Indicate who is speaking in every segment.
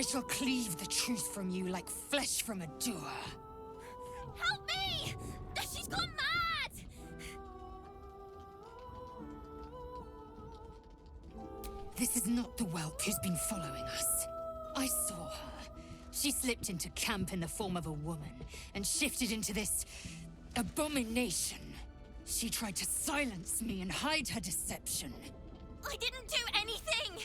Speaker 1: I shall cleave the truth from you like flesh from a doer.
Speaker 2: Help me! She's gone mad!
Speaker 1: This is not the whelp who's been following us. I saw her. She slipped into camp in the form of a woman and shifted into this abomination. She tried to silence me and hide her deception.
Speaker 2: I didn't do anything!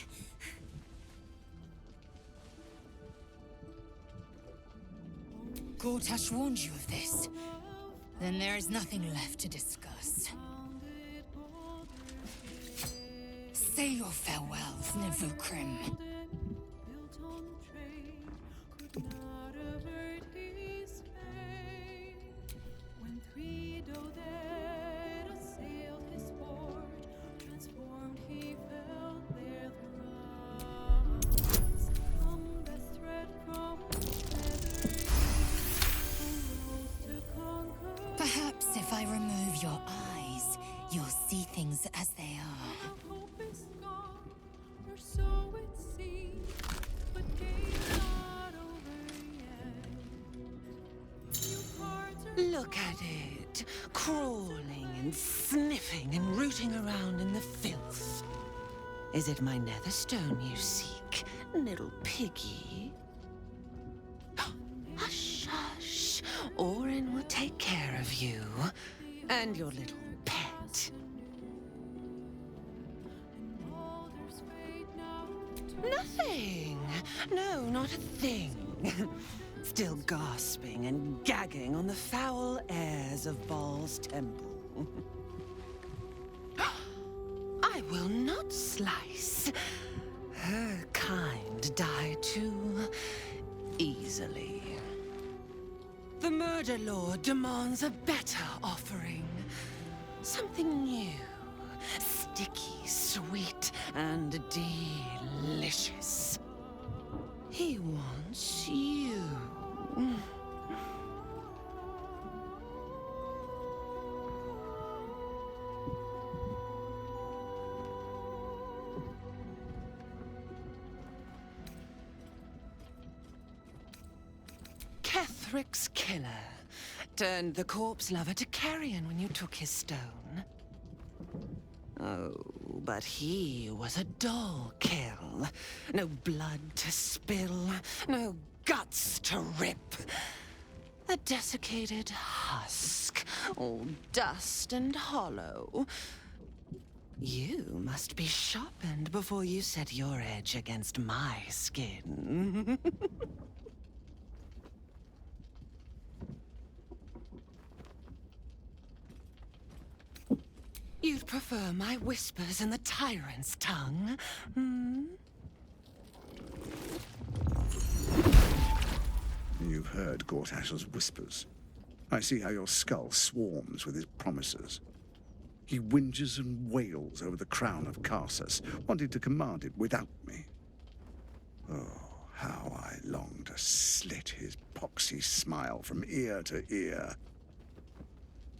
Speaker 1: Gortash warned you of this. Then there is nothing left to discuss. Say your farewells, Navukrim. Perhaps if I remove your eyes, you'll see things as they are.
Speaker 3: Look at it, crawling and sniffing and rooting around in the filth. Is it my netherstone you seek, little piggy? Hush, hush. Orin will take care of you and your little pet. Nothing. No, not a thing. Still gasping and gagging on the foul airs of Baal's temple. I will not slice. Her kind die too easily. The Murder Lord demands a better offering. Something new, sticky, sweet, and delicious. He wants you. Kethric's killer turned the corpse lover to carrion when you took his stone. Oh, but he was a dull kill. No blood to spill, no guts to rip. A desiccated husk, all dust and hollow. You must be sharpened before you set your edge against my skin. You'd prefer my whispers in the tyrant's tongue, hmm?
Speaker 4: You've heard Gortash's whispers. I see how your skull swarms with his promises. He whinges and wails over the crown of Karsus, wanting to command it without me. Oh, how I long to slit his poxy smile from ear to ear.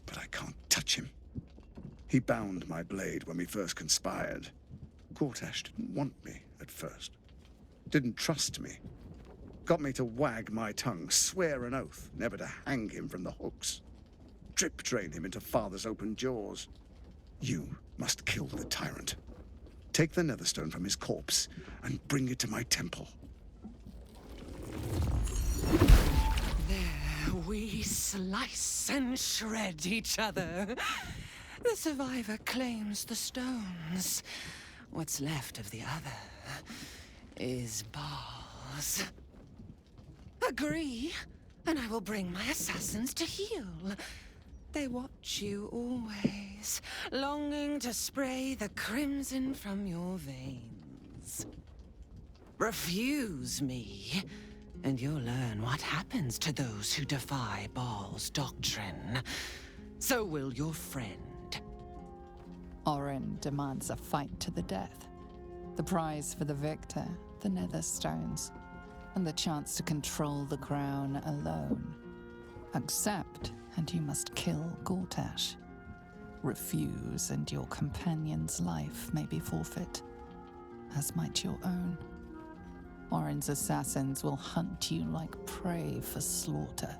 Speaker 4: But I can't touch him. He bound my blade when we first conspired. Gortash didn't want me at first. Didn't trust me. Got me to wag my tongue, swear an oath, never to hang him from the hooks. Drip drain him into father's open jaws. You must kill the tyrant. Take the netherstone from his corpse and bring it to my temple.
Speaker 3: There we slice and shred each other. The survivor claims the stones. What's left of the other is Baal's. Agree, and I will bring my assassins to heal. They watch you always, longing to spray the crimson from your veins. Refuse me, and you'll learn what happens to those who defy Baal's doctrine. So will your friend.
Speaker 5: Orin demands a fight to the death. The prize for the victor, the Netherstones, and the chance to control the crown alone. Accept, and you must kill Gortash. Refuse, and your companion's life may be forfeit, as might your own. Orin's assassins will hunt you like prey for slaughter.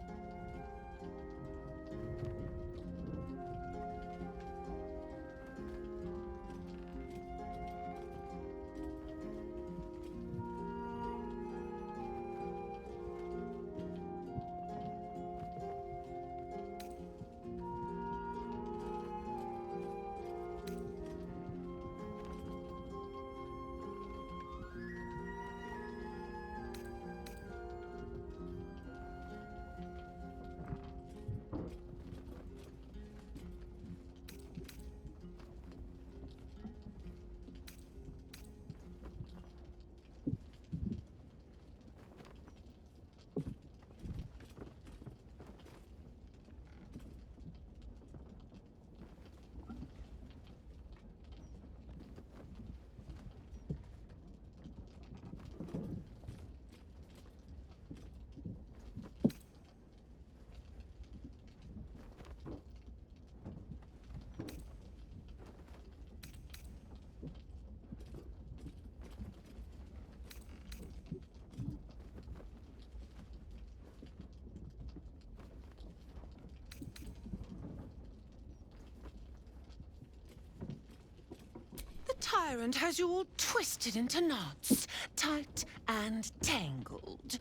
Speaker 3: Tyrant has you all twisted into knots, tight and tangled.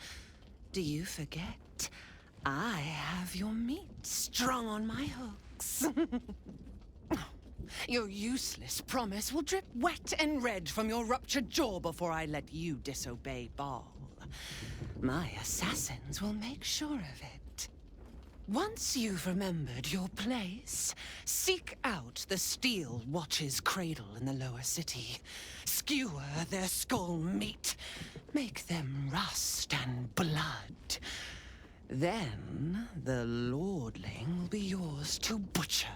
Speaker 3: Do you forget? I have your meat strung on my hooks. Your useless promise will drip wet and red from your ruptured jaw before I let you disobey Baal. My assassins will make sure of it. Once you've remembered your place, seek out the Steel Watch's cradle in the lower city. Skewer their skull meat. Make them rust and blood. Then the Lordling will be yours to butcher.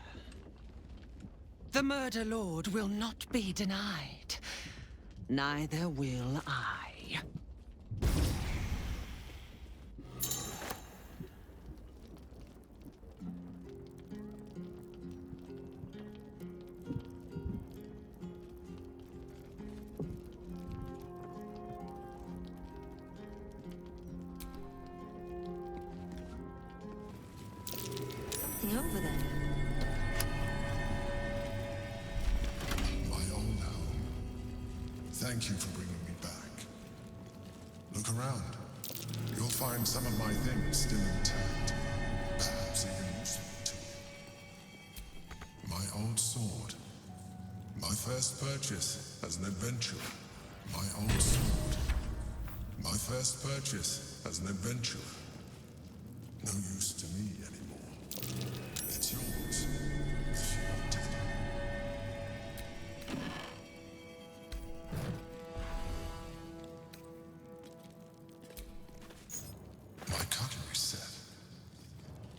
Speaker 3: The Murder Lord will not be denied. Neither will I.
Speaker 2: Over there.
Speaker 6: My old home. Thank you for bringing me back. Look around. You'll find some of my things still intact. Perhaps even useful to you. My old sword. My first purchase as an adventurer. My old sword. My first purchase as an adventurer. No use to me anymore. It's yours, if you want it. My cutlery set.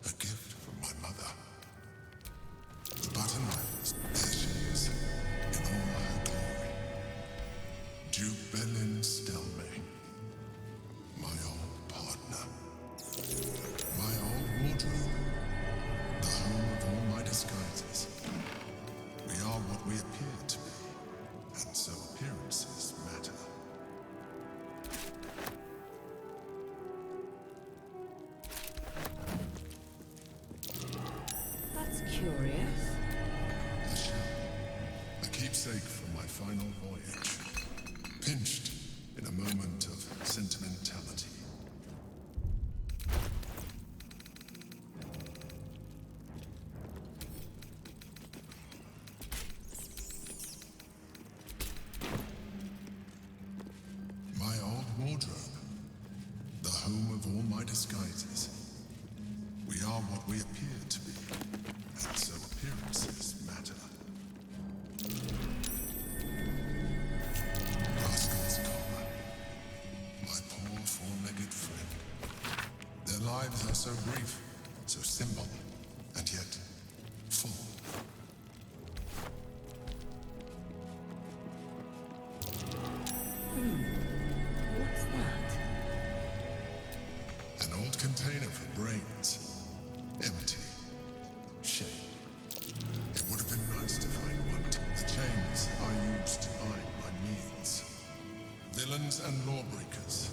Speaker 6: A gift from my mother. The button knife, there she is, in all her glory. Duke Belin Stelmane. My old partner. My old wardrobe. The home of all my disguises. We are what we appear to be, and so appearances matter.
Speaker 2: That's curious.
Speaker 6: A shell, a keepsake from my final voyage. Pinched in a moment of sentimentality. My old wardrobe, the home of all my disguises. We are what we appear to be, and so appearances matter. Rascal's copper, my poor four-legged friend. Their lives are so brief, so simple, and yet full.
Speaker 2: What's that?
Speaker 6: An old container for brains. Empty. Shame. It would have been nice to find one. The chains I used to hide my meals. Villains and lawbreakers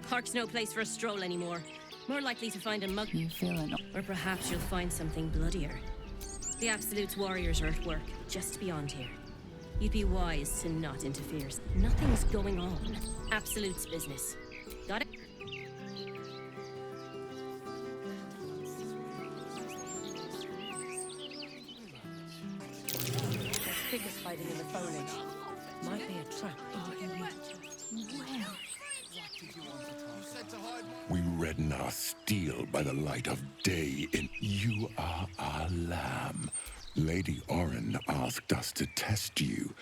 Speaker 7: Park's no place for a stroll anymore. More likely to find a mug.
Speaker 5: You feel an
Speaker 7: Or perhaps you'll find something bloodier. The Absolute's warriors are at work, just beyond here. You'd be wise to not interfere. Nothing's going on. Absolute's business. Got it?
Speaker 2: There's figures hiding in the foliage. Might be a trap.
Speaker 8: We redden our steel by the light of day in you are our lamb. Lady Orin asked us to test you.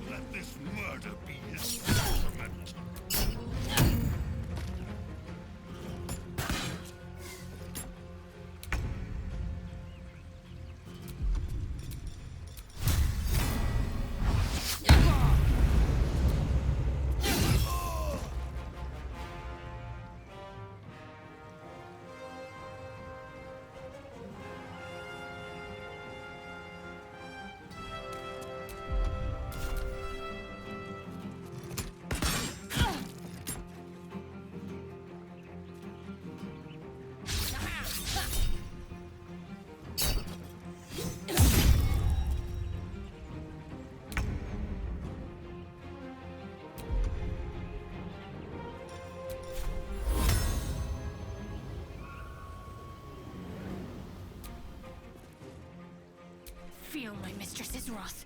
Speaker 6: Let this murder be his testament.
Speaker 1: Feel my mistress's wrath.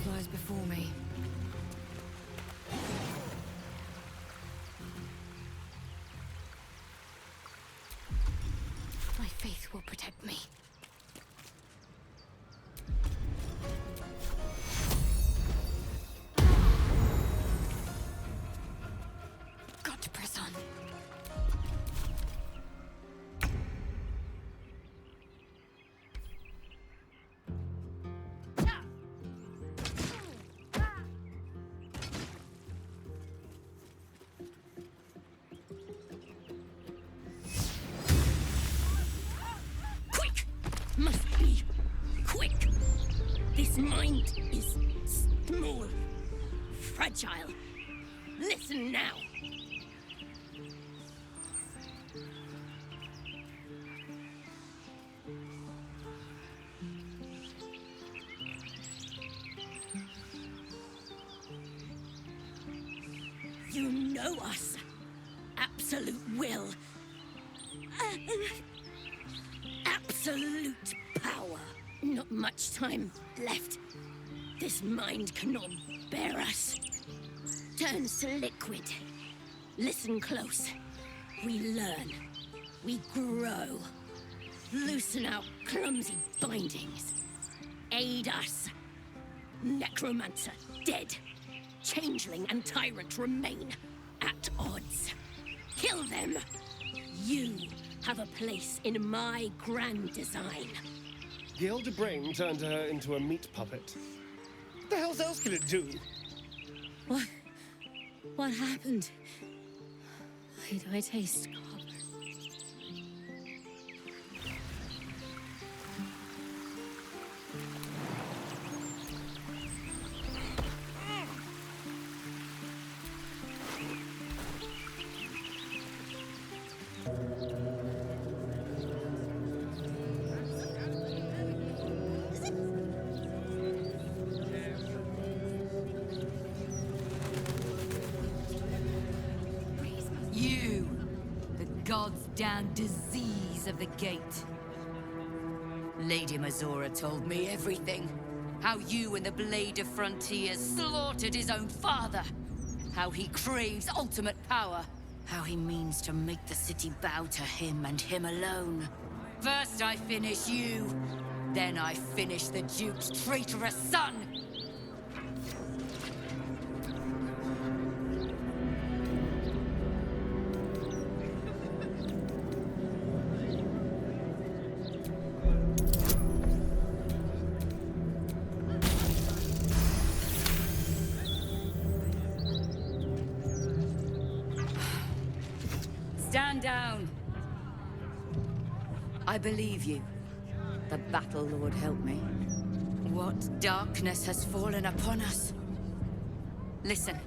Speaker 1: Lies before me. My faith will protect me. Got to press on.
Speaker 7: Quick! Must be quick! This mind is small, fragile. Listen now. You know us. Absolute will. Absolute power. Not much time left. This mind cannot bear us. Turns to liquid. Listen close. We learn. We grow. Loosen our clumsy bindings. Aid us. Necromancer dead. Changeling and tyrant remain at odds. Kill them. You have a place in my grand design.
Speaker 9: The Elder Brain turned her into a meat puppet. What the hell else can it do?
Speaker 7: What happened? Why do I taste copper?
Speaker 1: You, the gods-damned disease of the gate. Lady Mazora told me everything. How you and the Blade of Frontiers slaughtered his own father. How he craves ultimate power. How he means to make the city bow to him and him alone. First I finish you, then I finish the Duke's traitorous son! Stand down. I believe you. The Battle Lord help me. What darkness has fallen upon us? Listen,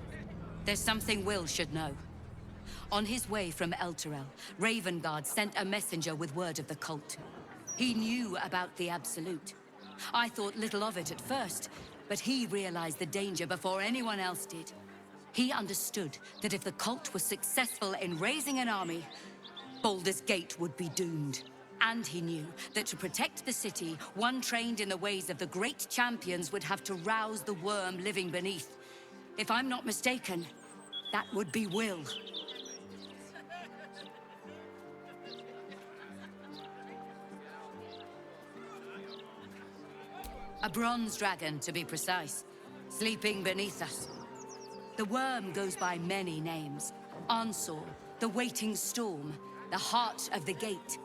Speaker 1: there's something Will should know. On his way from Elturel, Ravengard sent a messenger with word of the cult. He knew about the Absolute. I thought little of it at first, but he realized the danger before anyone else did. He understood that if the cult was successful in raising an army, Baldur's Gate would be doomed. And he knew that to protect the city, one trained in the ways of the great champions would have to rouse the worm living beneath. If I'm not mistaken, that would be Will. A bronze dragon, to be precise, sleeping beneath us. The worm goes by many names. Ansor, the Waiting Storm, the Heart of the Gate.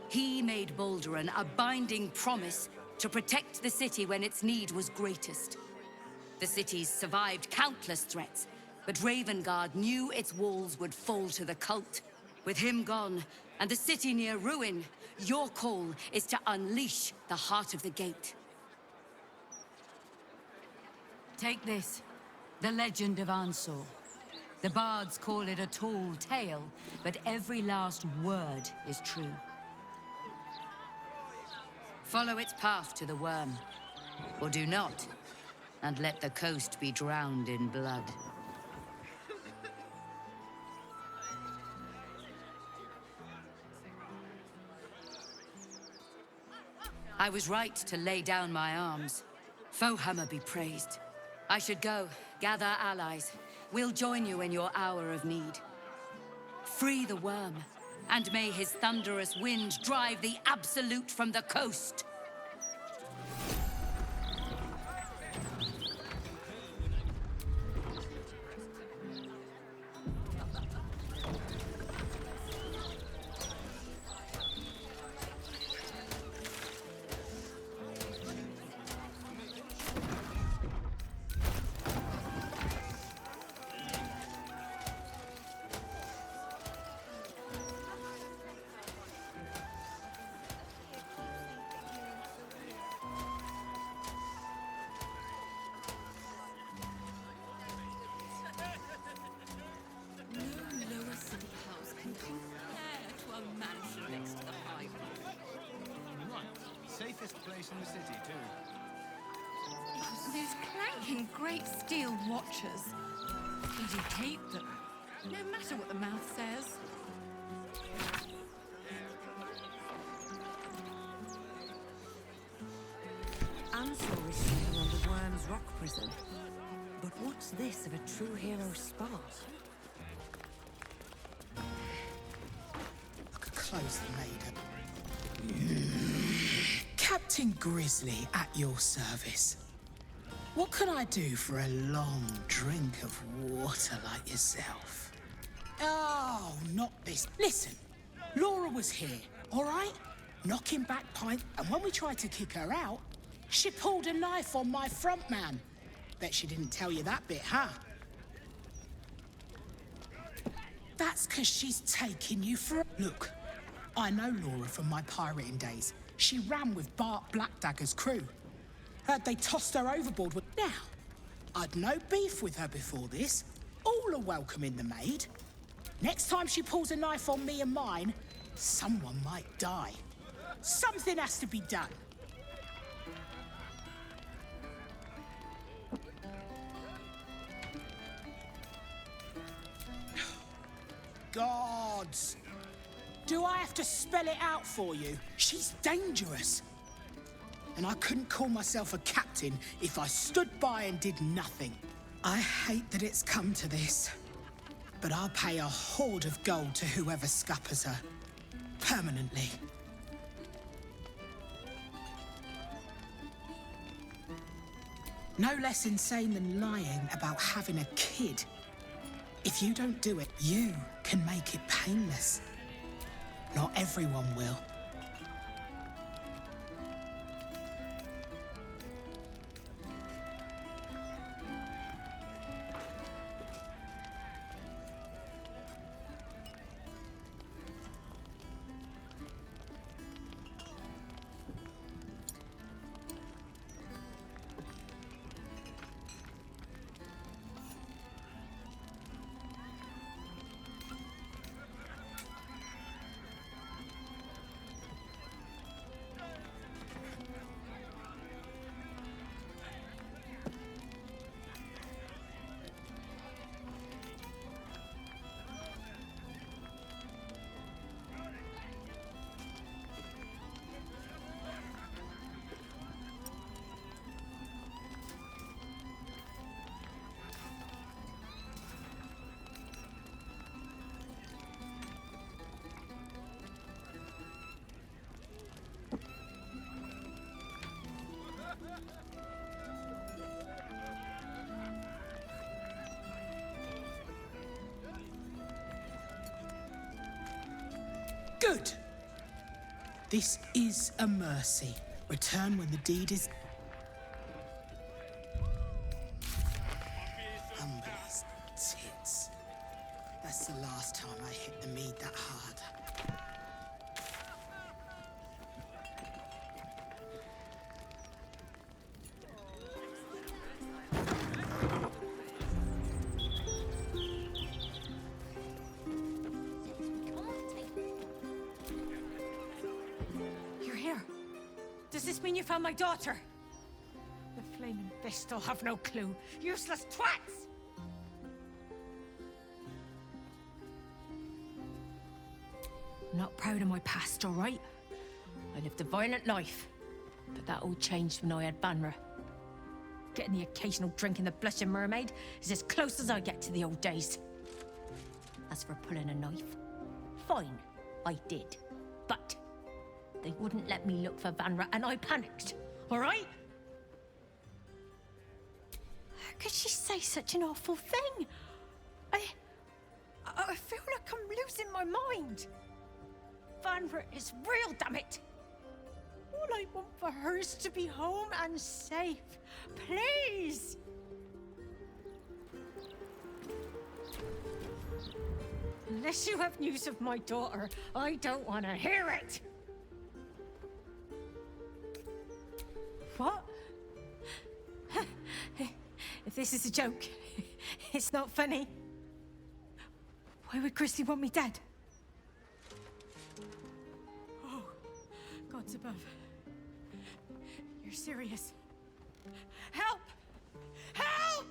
Speaker 1: He made Balduran a binding promise to protect the city when its need was greatest. The city's survived countless threats, but Ravengard knew its walls would fall to the cult. With him gone, and the city near ruin, your call is to unleash the Heart of the Gate. Take this. The Legend of Ansor. The bards call it a tall tale, but every last word is true. Follow its path to the worm, or do not, and let the coast be drowned in blood. I was right to lay down my arms. Fohammer be praised. I should go, gather allies. We'll join you in your hour of need. Free the worm, and may his thunderous wind drive the Absolute from the coast.
Speaker 10: Safest place in the city, too.
Speaker 11: Those clanking great steel watchers. Bloody hate them. No matter what the mouth says.
Speaker 2: Ansel is sitting on the Worm's Rock prison. But what's this of a true hero spot?
Speaker 12: Like a close maiden. Captain Grizzly at your service. What can I do for a long drink of water like yourself? Oh, not this. Listen, Laura was here, all right? Knocking back pint, and when we tried to kick her out, she pulled a knife on my front man. Bet she didn't tell you that bit, huh? That's 'cause she's taking you for a... Look, I know Laura from my pirating days. She ran with Bart Blackdagger's crew. Heard they tossed her overboard with... Now, I'd no beef with her before this. All are welcome in the maid. Next time she pulls a knife on me and mine, someone might die. Something has to be done. Gods! Do I have to spell it out for you? She's dangerous. And I couldn't call myself a captain if I stood by and did nothing. I hate that it's come to this, but I'll pay a hoard of gold to whoever scuppers her. Permanently. No less insane than lying about having a kid. If you don't do it, you can make it painless. Not everyone will. Good. This is a mercy. Return when the deed is... Humbly's tits. That's the last time I hit the mead that hard.
Speaker 11: Does this mean you found my daughter? The flaming fish still have no clue. Useless twats! I'm not proud of my past, all right? I lived a violent life, but that all changed when I had Banra. Getting the occasional drink in the Blushing Mermaid is as close as I get to the old days. As for pulling a knife, fine, I did. But they wouldn't let me look for Banra, and I panicked, all right? How could she say such an awful thing? I feel like I'm losing my mind. Banra is real, damn it! All I want for her is to be home and safe. Please! Unless you have news of my daughter, I don't want to hear it! What? If this is a joke, it's not funny. Why would Grizzly want me dead? Oh, God's above. You're serious. Help! Help!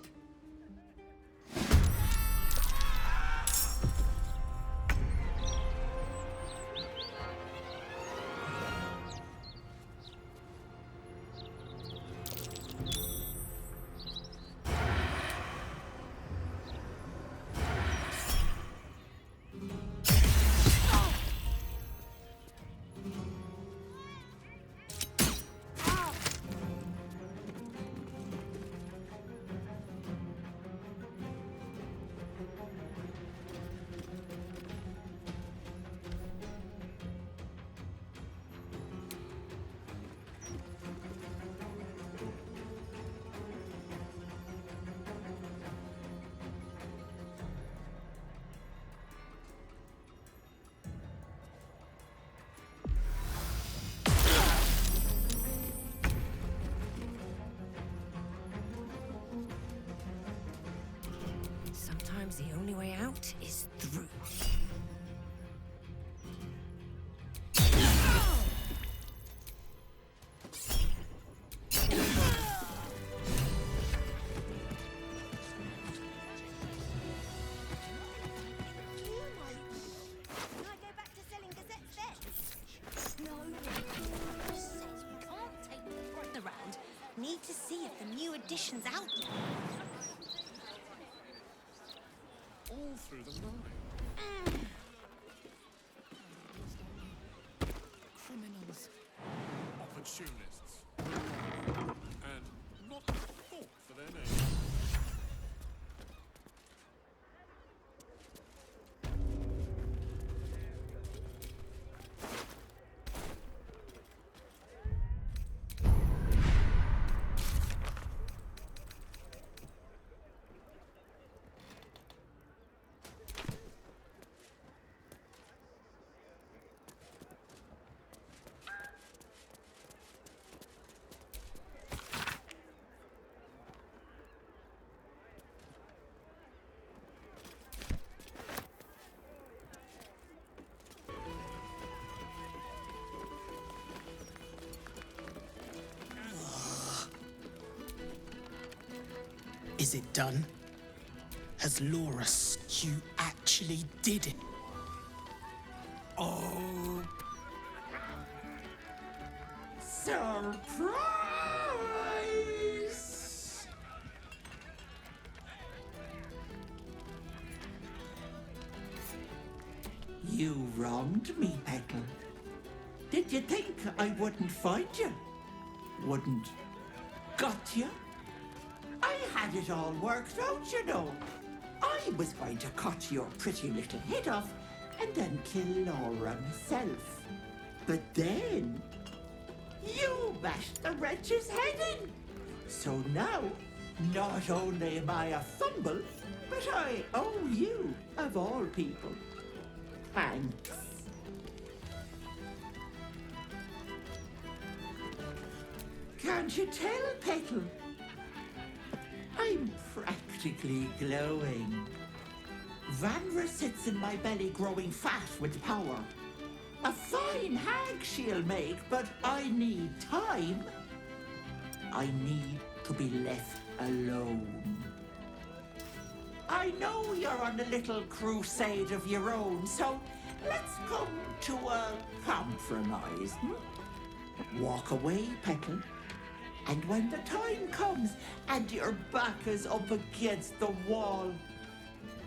Speaker 11: Sometimes the only way out is through.
Speaker 13: Need to see if the new edition's out yet.
Speaker 14: All through the night. Criminals. Opportunists. And not a thought for their name.
Speaker 12: Is it done? Has Laura you actually did it? Oh. Surprise!
Speaker 15: You wronged me, Petal. Did you think I wouldn't find you? Wouldn't got you? I had it all worked out, you know. I was going to cut your pretty little head off and then kill Laura myself. But then you bashed the wretch's head in. So now, not only am I a fumble, but I owe you, of all people, thanks. Can't you tell, Petal? I'm practically glowing. Vanra sits in my belly growing fat with power. A fine hag she'll make, but I need time. I need to be left alone. I know you're on a little crusade of your own, so let's come to a compromise. Walk away, Petal. And when the time comes and your back is up against the wall,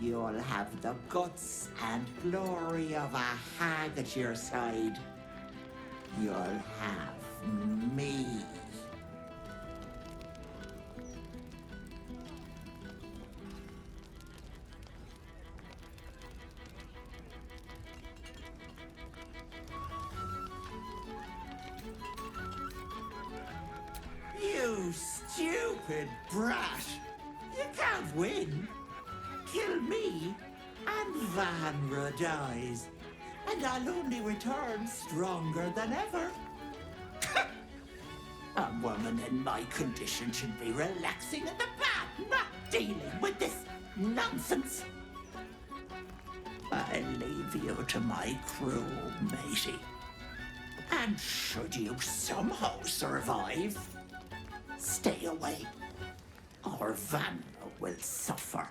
Speaker 15: you'll have the guts and glory of a hag at your side. You'll have me. You stupid brat! You can't win. Kill me, and Vanra dies. And I'll only return stronger than ever. A woman in my condition should be relaxing in the bath, not dealing with this nonsense. I'll leave you to my crew, matey. And should you somehow survive, stay away, or Vanra will suffer.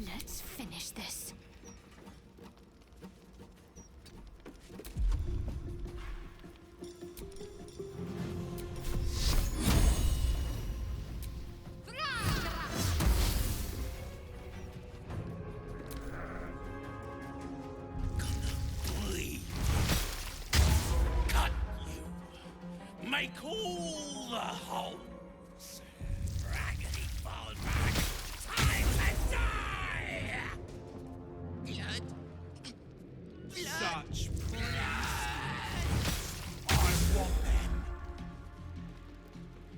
Speaker 1: Let's finish this.
Speaker 16: Cut you. Make all the holes. Raggedy fallback. Time to die! Blood. Such blood. I want them.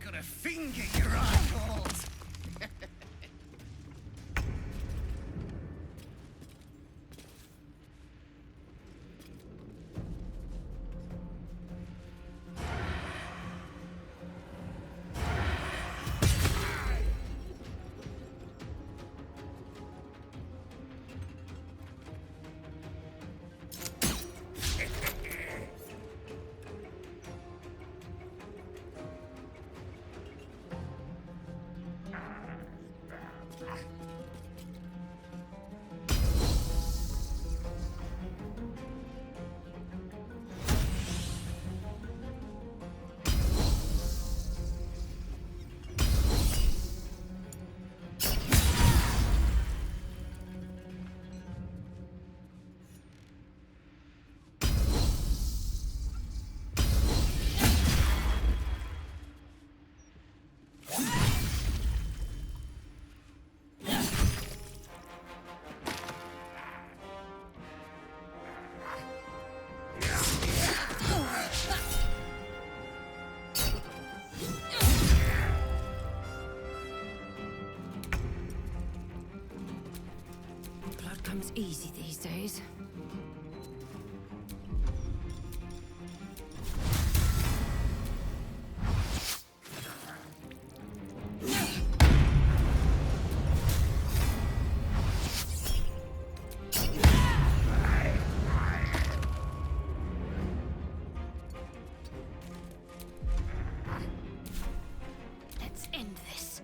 Speaker 16: Gonna finger your eyeballs.
Speaker 1: Apologies. Let's end this.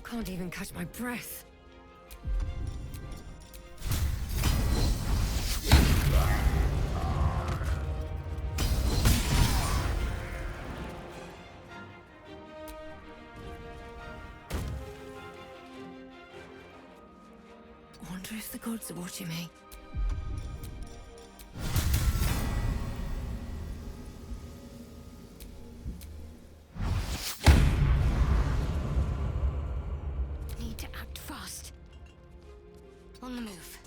Speaker 1: Can't even catch my breath. Wonder if the gods are watching me. Need to act fast. On the move.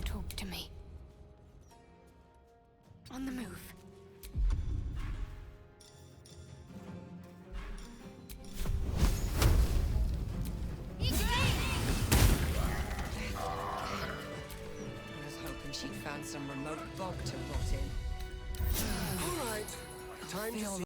Speaker 1: Talk to me. On the move.
Speaker 2: I was hoping she'd found some remote bog to rot in.
Speaker 9: All right. Time to see